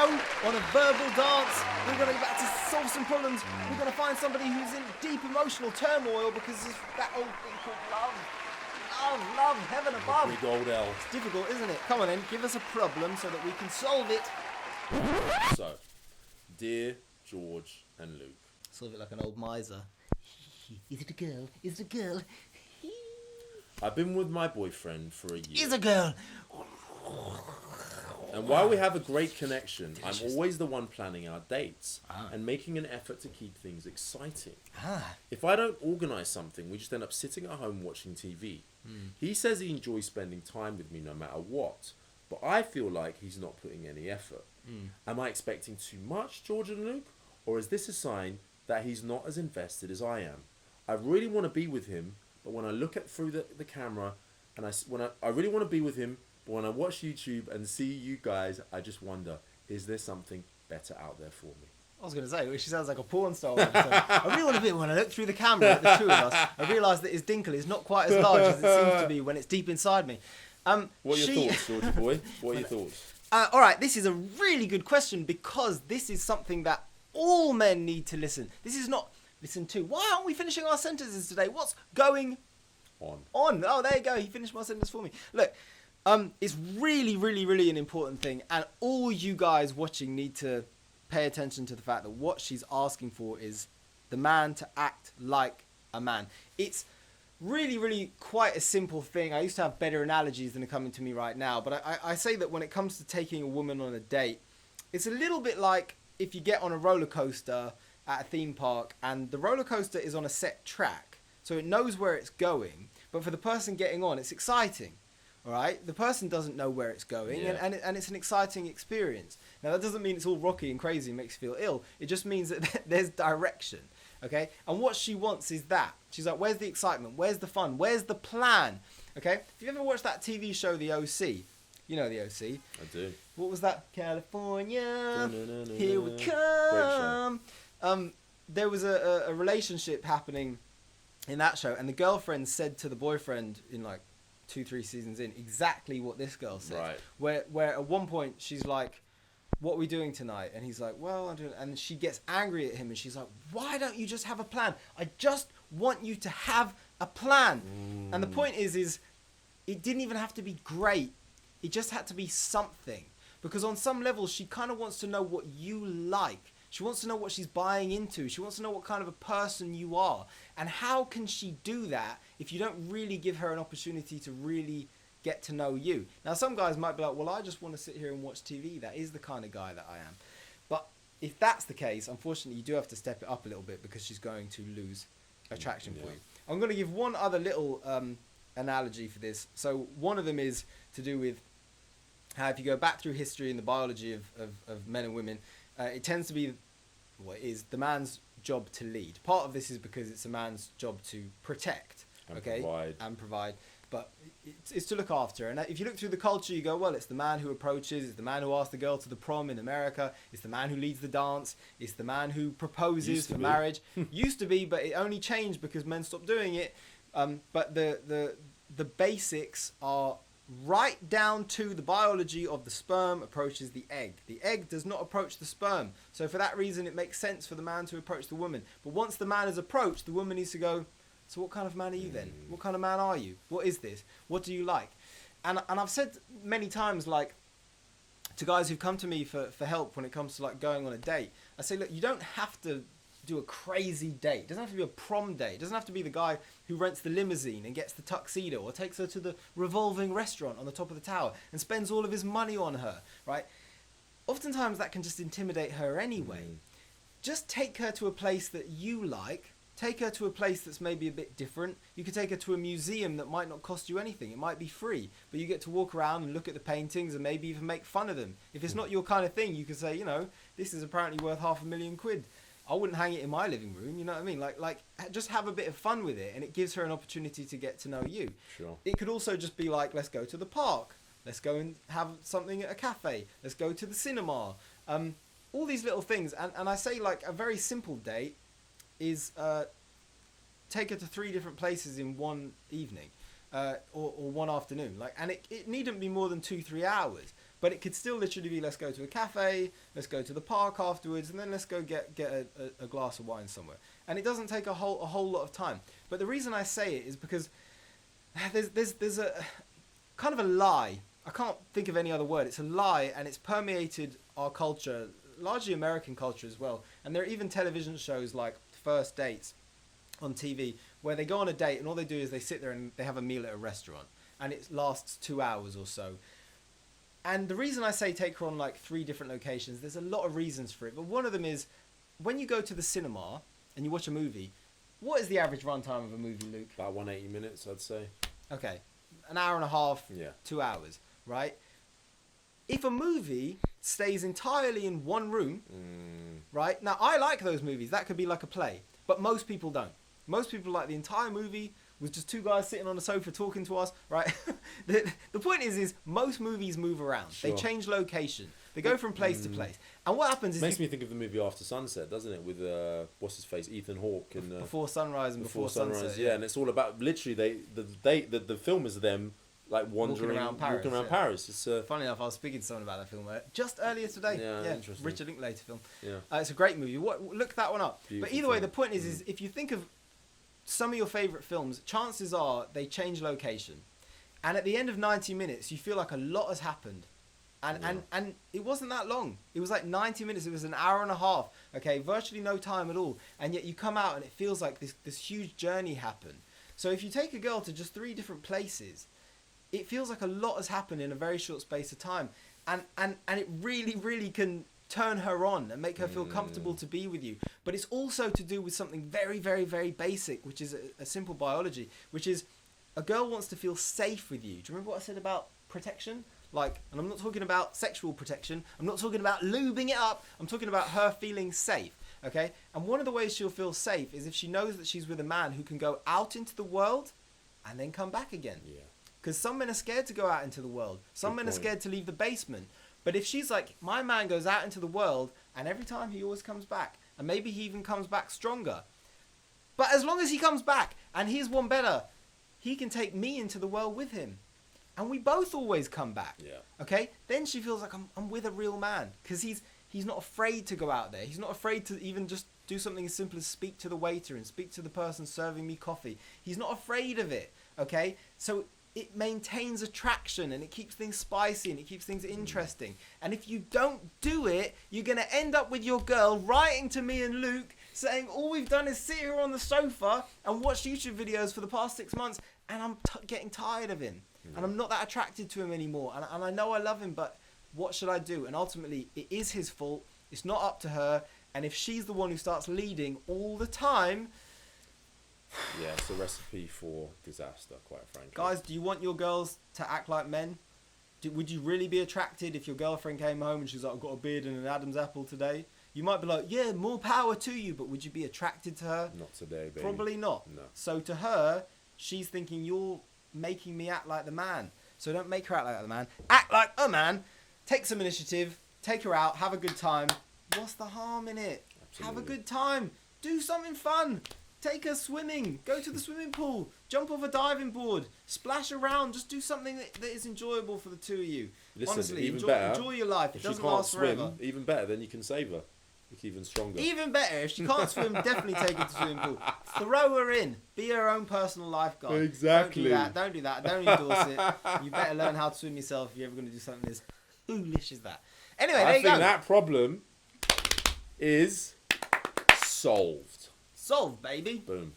go on a verbal dance. We're going to get back to solve some problems. We're going to find somebody who's in deep emotional turmoil because of that old thing called love. Love, heaven above. Big old L. It's difficult, isn't it? Come on then, give us a problem so that we can solve it. So, dear George and Luke. Solve it like an old miser. Is it a girl? Is it a girl? I've been with my boyfriend for a year. Is a girl. And while we have a great connection, I'm always the one planning our dates and making an effort to keep things exciting. If I don't organise something, we just end up sitting at home watching TV. He says he enjoys spending time with me no matter what, but I feel like he's not putting any effort. Am I expecting too much, George and Luke? Or is this a sign that he's not as invested as I am? I really want to be with him, but when I look at through the camera, and I really want to be with him, but when I watch YouTube and see you guys, I just wonder, is there something better out there for me? I was going to say, she sounds like a porn star. I really want to be, when I look through the camera at the two of us, I realise that his dinkle is not quite as large as it seems to be when it's deep inside me. What are your thoughts, Georgie boy? What are your thoughts? All right, this is a really good question because this is something that all men need to listen. This is not listen to. Why aren't we finishing our sentences today? What's going on? Oh, there you go. He finished my sentence for me. Look, it's really, really, really an important thing, and all you guys watching need to pay attention to the fact that what she's asking for is the man to act like a man. It's really, really quite a simple thing. I used to have better analogies than are coming to me right now, but I say that when it comes to taking a woman on a date, it's a little bit like if you get on a roller coaster at a theme park and the roller coaster is on a set track, so it knows where it's going, but for the person getting on, it's exciting. All right, the person doesn't know where it's going, and it's an exciting experience. Now, that doesn't mean it's all rocky and crazy and makes you feel ill. It just means that there's direction, okay? And what she wants is that. She's like, where's the excitement? Where's the fun? Where's the plan? Okay? If you ever watched that TV show, The OC, you know The OC. I do. What was that? California, here we come. There was a relationship happening in that show, and the girlfriend said to the boyfriend in like 2-3 seasons in exactly what this girl said. Right. Where at one point she's like, what are we doing tonight? And he's like, well, I'm doing... And she gets angry at him and she's like, why don't you just have a plan? I just want you to have a plan. And the point is it didn't even have to be great. It just had to be something. Because on some level, she kind of wants to know what you like. She wants to know what she's buying into. She wants to know what kind of a person you are. And how can she do that if you don't really give her an opportunity to really get to know you? Now, some guys might be like, well, I just want to sit here and watch TV. That is the kind of guy that I am. But if that's the case, unfortunately, you do have to step it up a little bit because she's going to lose attraction for you. I'm going to give one other little analogy for this. So one of them is to do with how if you go back through history and the biology of men and women, it tends to be what is the man's job to lead. Part of this is because it's a man's job to protect, and provide. But it's to look after. And if you look through the culture, you go, well, it's the man who approaches, it's the man who asks the girl to the prom in America, it's the man who leads the dance, it's the man who proposes for marriage. Used to be, but it only changed because men stopped doing it. But the basics are right down to the biology of the sperm approaches the egg. The egg does not approach the sperm. So for that reason, it makes sense for the man to approach the woman. But once the man is approached, the woman needs to go, so what kind of man are you then? What kind of man are you? What is this? What do you like? And I've said many times, like, to guys who've come to me for help when it comes to, like, going on a date, I say, look, you don't have to do a crazy date. It doesn't have to be a prom date. It doesn't have to be the guy who rents the limousine and gets the tuxedo or takes her to the revolving restaurant on the top of the tower and spends all of his money on her, right? Oftentimes that can just intimidate her anyway. Just take her to a place that you like. Take her to a place that's maybe a bit different. You could take her to a museum that might not cost you anything. It might be free, but you get to walk around and look at the paintings and maybe even make fun of them. If it's not your kind of thing, you could say, you know, this is apparently worth £500,000. I wouldn't hang it in my living room, you know what I mean? Like, just have a bit of fun with it, and it gives her an opportunity to get to know you. Sure. It could also just be like, let's go to the park. Let's go and have something at a cafe. Let's go to the cinema. All these little things. And I say, like, a very simple date is take her to 3 different places in one evening or one afternoon. Like, and it needn't be more than 2-3 hours. But it could still literally be, let's go to a cafe, let's go to the park afterwards, and then let's go get a glass of wine somewhere. And it doesn't take a whole lot of time. But the reason I say it is because there's a kind of a lie. I can't think of any other word. It's a lie, and it's permeated our culture, largely American culture as well. And there are even television shows like First Dates on TV where they go on a date and all they do is they sit there and they have a meal at a restaurant, and it lasts 2 hours or so. And the reason I say take her on like 3 different locations, there's a lot of reasons for it. But one of them is when you go to the cinema and you watch a movie, what is the average runtime of a movie, Luke? About 180 minutes, I'd say. Okay, an hour and a half, Yeah. 2 hours, right? If a movie stays entirely in one room, right? Now, I like those movies. That could be like a play. But most people don't. Most people like the entire movie with just 2 guys sitting on a sofa talking to us, right? The point is most movies move around. Sure. They change location. They go from place to place. And what happens is... Makes me think of the movie After Sunset, doesn't it? With, what's his face? Ethan Hawke. And, Before Sunrise and Before Sunset. Yeah, and it's all about, literally, the film is them, like, wandering around Paris, Paris. It's Funny enough, I was speaking to someone about that film just earlier today. Yeah, interesting. Richard Linklater film. Yeah. It's a great movie. Look that one up. Beautiful but either way, film. the point is if you think of some of your favourite films, chances are they change location. And at the end of 90 minutes, you feel like a lot has happened. And it wasn't that long. It was like 90 minutes. It was an hour and a half. Okay, virtually no time at all. And yet you come out and it feels like this huge journey happened. So if you take a girl to just 3 different places, it feels like a lot has happened in a very short space of time. And it really, really can turn her on and make her feel comfortable to be with you. But it's also to do with something very, very, very basic, which is a simple biology, which is a girl wants to feel safe with you. Do you remember what I said about protection? Like, and I'm not talking about sexual protection. I'm not talking about lubing it up. I'm talking about her feeling safe, okay? And one of the ways she'll feel safe is if she knows that she's with a man who can go out into the world and then come back again. Yeah. Because some men are scared to go out into the world. Some men are scared to leave the basement. But if she's like, my man goes out into the world and every time he always comes back, and maybe he even comes back stronger. But as long as he comes back, and here's one better, he can take me into the world with him. And we both always come back. Yeah. Okay? Then she feels like I'm with a real man. Because he's not afraid to go out there. He's not afraid to even just do something as simple as speak to the waiter and speak to the person serving me coffee. He's not afraid of it. Okay? So it maintains attraction and it keeps things spicy and it keeps things interesting. And if you don't do it, you're going to end up with your girl writing to me and Luke saying all we've done is sit here on the sofa and watch YouTube videos for the past 6 months and I'm getting tired of him. And I'm not that attracted to him anymore. And I know I love him, but what should I do? And ultimately, it is his fault. It's not up to her. And if she's the one who starts leading all the time... Yeah, it's a recipe for disaster, quite frankly. Guys, do you want your girls to act like men? Would you really be attracted if your girlfriend came home and she's like, I've got a beard and an Adam's apple today? You might be like, yeah, more power to you, but would you be attracted to her? Not today, baby. Probably not. No. So to her, she's thinking, you're making me act like the man. So don't make her act like the man. Act like a man. Take some initiative. Take her out. Have a good time. What's the harm in it? Absolutely. Have a good time. Do something fun. Take her swimming. Go to the swimming pool. Jump off a diving board. Splash around. Just do something that is enjoyable for the two of you. Listen, honestly, even enjoy, better, enjoy your life. It if she doesn't can't last swim, forever. even better, then you can save her. It's even stronger. Even better, if she can't swim, definitely take her to the swimming pool. Throw her in. Be her own personal lifeguard. Exactly. Don't do that. Don't endorse it. You better learn how to swim yourself if you're ever going to do something as foolish as that. Anyway, there I you go. think that problem is solved. Solved, baby. Boom.